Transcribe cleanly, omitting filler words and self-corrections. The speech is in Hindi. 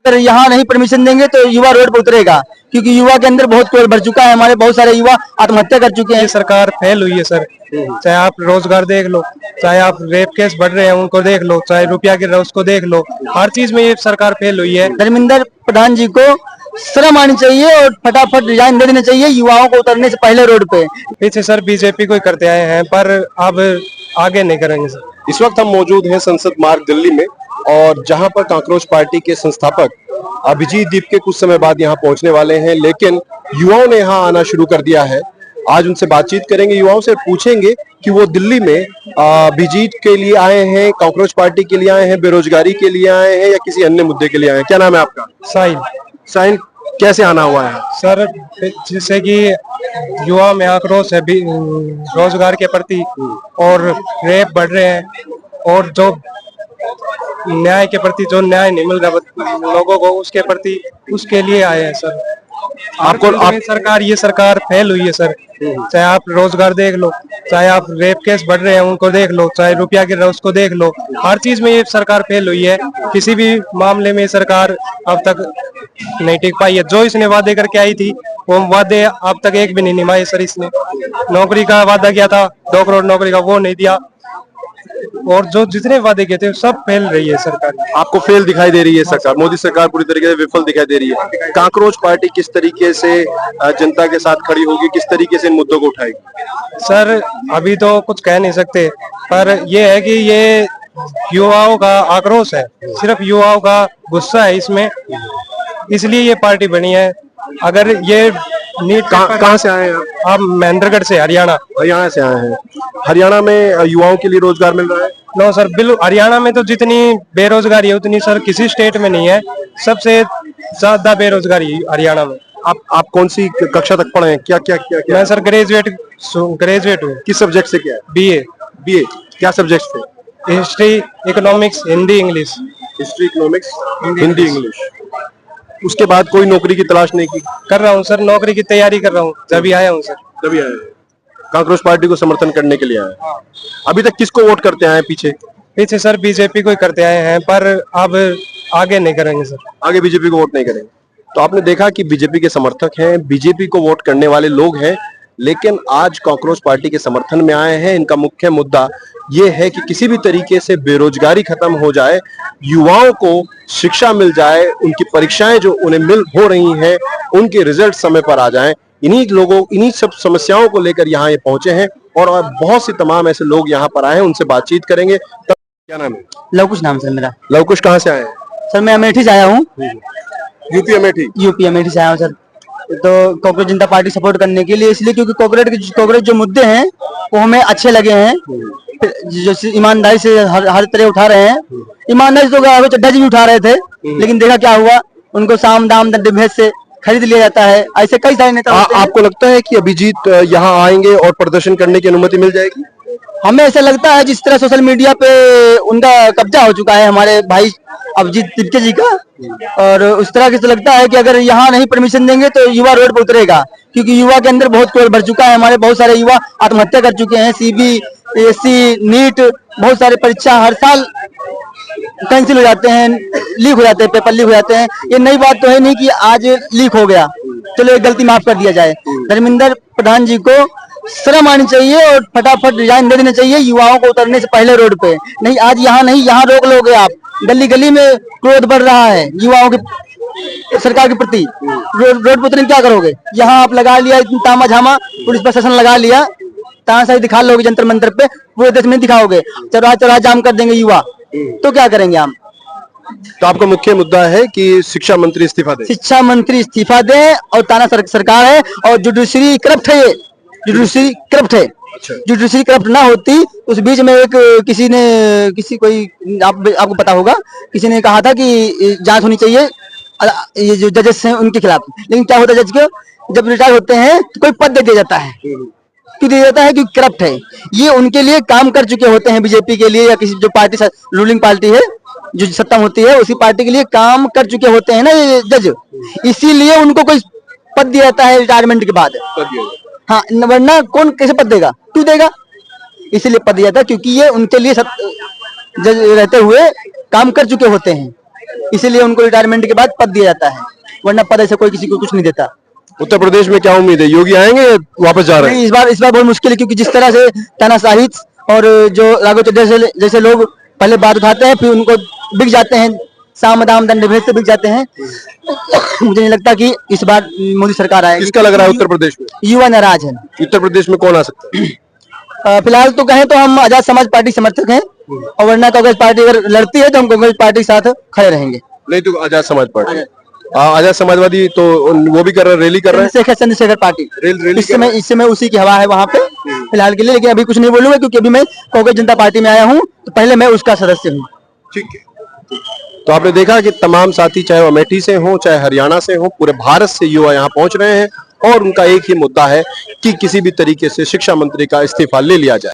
अगर यहाँ नहीं परमिशन देंगे तो युवा रोड पर उतरेगा, क्योंकि युवा के अंदर बहुत क्रोध भर चुका है। हमारे बहुत सारे युवा आत्महत्या कर चुके हैं। सरकार फेल हुई है सर। चाहे आप रोजगार देख लो, चाहे आप रेप केस बढ़ रहे हैं उनको देख लो, चाहे रुपया गिर रहा है उसको देख लो, हर चीज में ये सरकार फेल हुई है। धर्मेंद्र प्रधान जी को शर्म आनी चाहिए और फटाफट रिजाइन दे देना चाहिए युवाओं को उतरने से पहले रोड पे। पीछे सर बीजेपी को ही करते आए हैं, पर अब आगे नहीं करेंगे सर। इस वक्त हम मौजूद हैं संसद मार्ग दिल्ली में, और जहां पर कांकरोच पार्टी के संस्थापक अभिजीत दीप के कुछ समय बाद यहां पहुंचने वाले हैं, लेकिन युवाओं ने यहां आना शुरू कर दिया है। आज उनसे बातचीत करेंगे, युवाओं से पूछेंगे कि वो दिल्ली में अभिजीत के लिए आए हैं, कांकरोच पार्टी के लिए आए हैं, बेरोजगारी के लिए आए हैं, या किसी अन्य मुद्दे के लिए आए हैं। क्या नाम है आपका? साहिल। साहिल, कैसे आना हुआ है सर? जिससे कि युवा में आक्रोश है रोजगार के प्रति, और रेप बढ़ रहे हैं, और जो न्याय के प्रति जो न्याय नहीं मिल रहा लोगों को उसके प्रति, उसके लिए आए हैं सर। सरकार ये सरकार फेल हुई है सर। चाहे आप रोजगार देख लो, चाहे आप रेप केस बढ़ रहे हैं उनको देख लो, चाहे रुपया गिर रहा है उसको देख लो, हर चीज में ये सरकार फेल हुई है। किसी भी मामले में सरकार अब तक नहीं टिक पाई है। जो इसने वादे करके आई थी वो वादे अब तक एक भी नहीं निभाए सर। इसने नौकरी का वादा किया था, 2 करोड़ नौकरी का, वो नहीं दिया, और जो जितने वादे किए थे सब फेल रही है सरकार। आपको फेल दिखाई दे रही है सरकार? मोदी सरकार पूरी तरीके से विफल दिखाई दे रही है। कांकरोच पार्टी किस तरीके से जनता के साथ खड़ी होगी, किस तरीके से इन मुद्दों को उठाएगी? सर अभी तो कुछ कह नहीं सकते, पर ये है कि ये युवाओं का आक्रोश है, सिर्फ युवाओं का गुस्सा है इसमें, इसलिए ये पार्टी बनी है। अगर ये नीट कहाँ से आए हैं आप? महेंद्रगढ़ से, हरियाणा। हरियाणा से आए हैं। हरियाणा में युवाओं के लिए रोजगार मिल रहा है? नो सर, बिल्कुल। हरियाणा में तो जितनी बेरोजगारी है उतनी सर किसी स्टेट में नहीं है। सबसे ज्यादा बेरोजगारी हरियाणा में। आप कौन सी कक्षा तक पढ़े हैं? क्या क्या क्या, क्या? मैं सर ग्रेजुएट हूँ। किस सब्जेक्ट से? क्या? बीए। क्या सब्जेक्ट थे? History, economics, Hindi, English. History, economics, Hindi, English. उसके बाद कोई नौकरी की तलाश नहीं की? कर रहा हूँ सर, नौकरी की तैयारी कर रहा हूँ। तभी आया हूँ सर। तभी आए कांकरोच पार्टी को समर्थन करने के लिए आए। अभी तक किसको वोट करते आए? पीछे सर बीजेपी को ही करते आए हैं, पर अब आगे नहीं करेंगे सर। आगे बीजेपी को वोट नहीं करेंगे। तो आपने देखा कि बीजेपी के समर्थक हैं, बीजेपी को वोट करने वाले लोग हैं, लेकिन आज कांकरोच पार्टी के समर्थन में आए हैं। इनका मुख्य मुद्दा ये है कि किसी भी तरीके से बेरोजगारी खत्म हो जाए, युवाओं को शिक्षा मिल जाए, उनकी परीक्षाएं जो उन्हें हो रही हैं उनके रिजल्ट समय पर आ जाएं। इन्हीं सब समस्याओं को लेकर यहाँ ये पहुंचे हैं, और बहुत से तमाम ऐसे लोग यहाँ पर आए हैं। उनसे बातचीत करेंगे। क्या नाम है? लवकुश नाम सर मेरा। लवकुश, कहाँ से आए हैं? सर मैं अमेठी से आया हूँ। यूपी अमेठी से आया हूँ सर। तो कांग्रेस जनता पार्टी सपोर्ट करने के लिए, इसलिए क्योंकि कांग्रेस जो मुद्दे हैं वो हमें अच्छे लगे हैं। जैसे ईमानदारी से हर तरह उठा रहे हैं। ईमानदारी से तो चड्ढा जी भी उठा रहे थे, लेकिन देखा क्या हुआ, उनको साम दाम दंड भेद से खरीद लिया जाता है। ऐसे कई सारे नेता। आपको लगता है कि अभिजीत यहाँ आएंगे और प्रदर्शन करने की अनुमति मिल जाएगी? हमें ऐसा लगता है जिस तरह सोशल मीडिया पे उनका कब्जा हो चुका है हमारे भाई अभिजीत तिपके जी का, और उस तरह से लगता है कि अगर यहाँ नहीं परमिशन देंगे तो युवा रोड पर उतरेगा, क्योंकि युवा के अंदर बहुत क्रोध भर चुका है। हमारे बहुत सारे युवा आत्महत्या कर चुके हैं। CBSE, नीट, बहुत सारे परीक्षा हर साल कैंसिल हो जाते हैं, लीक हो जाते हैं, पेपर लीक हो जाते हैं। ये नई बात तो है नहीं कि आज लीक हो गया, चलो एक गलती माफ कर दिया जाए। धर्मेंद्र प्रधान जी को शर्म आनी चाहिए और फटाफट रिजाइन दे देना चाहिए युवाओं को उतरने से पहले रोड पे। नहीं, आज यहाँ नहीं, यहाँ रोक लोगे आप। गली गली में क्रोध बढ़ रहा है युवाओं के सरकार के प्रति। रोड पे उतरने क्या करोगे? यहाँ आप लगा लिया तामा झामा, पुलिस प्रशासन लगा लिया, तानाशाही दिखा लोगे जंतर मंतर पे, पूरे देश में दिखाओगे। चौराहा जाम कर देंगे युवा, तो क्या करेंगे हम? तो आपका मुख्य मुद्दा है कि शिक्षा मंत्री इस्तीफा दे? शिक्षा मंत्री इस्तीफा दे, और ताना सरकार है, और जुडिशरी करप्ट है। ये जुडिशरी करप्ट है। जुडिशरी करप्ट ना होती, उस बीच में एक आपको पता होगा, किसी ने कहा था कि जांच होनी चाहिए ये जो जजेस हैं उनके खिलाफ। लेकिन क्या होता है, जज को जब रिटायर होते हैं तो कोई पद दे दिया जाता है। क्यों दिया जाता है? क्योंकि करप्ट है। ये उनके लिए काम कर चुके होते हैं, बीजेपी के लिए या किसी जो पार्टी रूलिंग पार्टी है जो सत्ता होती है उसी पार्टी के लिए काम कर चुके होते हैं ना ये जज, इसीलिए उनको कोई पद दिया जाता है रिटायरमेंट के बाद। हाँ, वरना कौन कैसे पद देगा? क्यों देगा? इसीलिए पद दिया जाता है क्योंकि ये उनके लिए जज रहते हुए काम कर चुके होते हैं। इसीलिए उनको रिटायरमेंट के बाद पद दिया जाता है, वरना पद ऐसे कोई किसी को कुछ नहीं देता। उत्तर प्रदेश में क्या उम्मीद है, योगी आएंगे या वापस जा रहे हैं? नहीं, इस बार बहुत मुश्किल है, क्योंकि जिस तरह से तानाशाही और जो राघव चड्ढा जैसे लोग पहले बात उठाते हैं फिर उनको बिक जाते हैं, साम दाम दंड भेद से बिक जाते हैं। मुझे नहीं लगता कि इस बार मोदी सरकार आएगी। किसका लग रहा है उत्तर प्रदेश में? युवा नाराज है। उत्तर प्रदेश में कौन आ सकता है? फिलहाल तो कहें तो हम आजाद समाज पार्टी समर्थक हैं, और वरना कांग्रेस पार्टी अगर लड़ती है तो हम कांग्रेस पार्टी के साथ खड़े रहेंगे। नहीं तो आजाद समाज पार्टी, आजाद समाजवादी तो वो भी कर रहे हैं, रैली कर रहे हैं, चंद्रशेखर पार्टी रैली इस समय उसी की हवा है वहाँ पे फिलहाल के लिए। लेकिन अभी कुछ नहीं बोलूंगा, क्योंकि अभी मैं कांग्रेस जनता पार्टी में आया हूँ, तो पहले मैं उसका सदस्य हूँ। ठीक है। तो आपने देखा कि तमाम साथी चाहे वो अमेठी से हो चाहे हरियाणा से हो, पूरे भारत से युवा यहाँ पहुंच रहे हैं और उनका एक ही मुद्दा है कि किसी भी तरीके से शिक्षा मंत्री का इस्तीफा ले लिया जाए।